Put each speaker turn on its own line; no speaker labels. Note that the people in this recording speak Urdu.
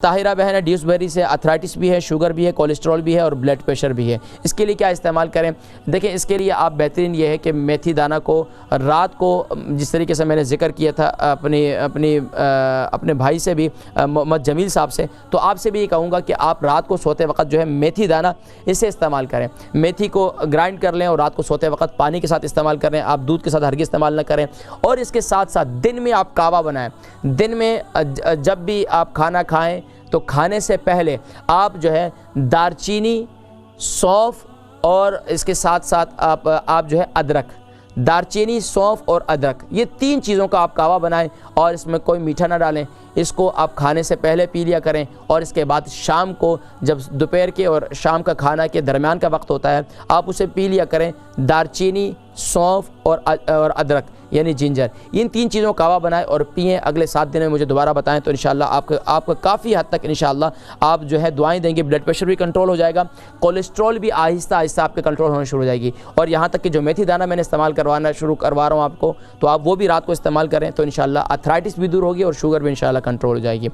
طاہرہ بہن ہے، ڈیوسبری سے ارتھرائٹس بھی ہے، شوگر بھی ہے، کولیسٹرول بھی ہے اور بلڈ پریشر بھی ہے۔ اس کے لیے کیا استعمال کریں؟ دیکھیں، اس کے لیے آپ بہترین یہ ہے کہ میتھی دانہ کو رات کو، جس طریقے سے میں نے ذکر کیا تھا اپنے بھائی سے بھی، محمد جمیل صاحب سے، تو آپ سے بھی یہ کہوں گا کہ آپ رات کو سوتے وقت جو ہے میتھی دانہ اسے استعمال کریں۔ میتھی کو گرائنڈ کر لیں اور رات کو سوتے وقت پانی کے ساتھ استعمال کریں، آپ دودھ کے ساتھ ہرگز استعمال نہ کریں۔ اور اس کے ساتھ ساتھ دن میں آپ کعوہ بنائیں۔ دن میں جب بھی آپ کھانا کھائیں تو کھانے سے پہلے آپ جو ہے دارچینی، سونف اور اس کے ساتھ ساتھ آپ جو ہے ادرک، دارچینی، سونف اور ادرک، یہ تین چیزوں کا آپ کعوہ بنائیں اور اس میں کوئی میٹھا نہ ڈالیں۔ اس کو آپ کھانے سے پہلے پی لیا کریں اور اس کے بعد شام کو، جب دوپہر کے اور شام کا کھانا کے درمیان کا وقت ہوتا ہے، آپ اسے پی لیا کریں۔ دارچینی، سونف اور ادرک یعنی جنجر، ان تین چیزوں کا کعوہ بنائیں اور پئیں۔ اگلے 7 دن میں مجھے دوبارہ بتائیں تو انشاءاللہ آپ کا کافی حد تک انشاءاللہ آپ جو ہے دعائیں دیں گے، بلڈ پریشر بھی کنٹرول ہو جائے گا، کولیسٹرول بھی آہستہ آہستہ آپ کے کنٹرول ہونا شروع ہو جائے گی۔ اور یہاں تک کہ جو میتھی دانہ میں نے استعمال کروا رہا ہوں آپ کو، تو آپ وہ بھی رات کو استعمال کریں تو انشاءاللہ ارتھرائٹس بھی دور ہوگی اور شوگر بھی انشاءاللہ کنٹرول ہو جائے گی۔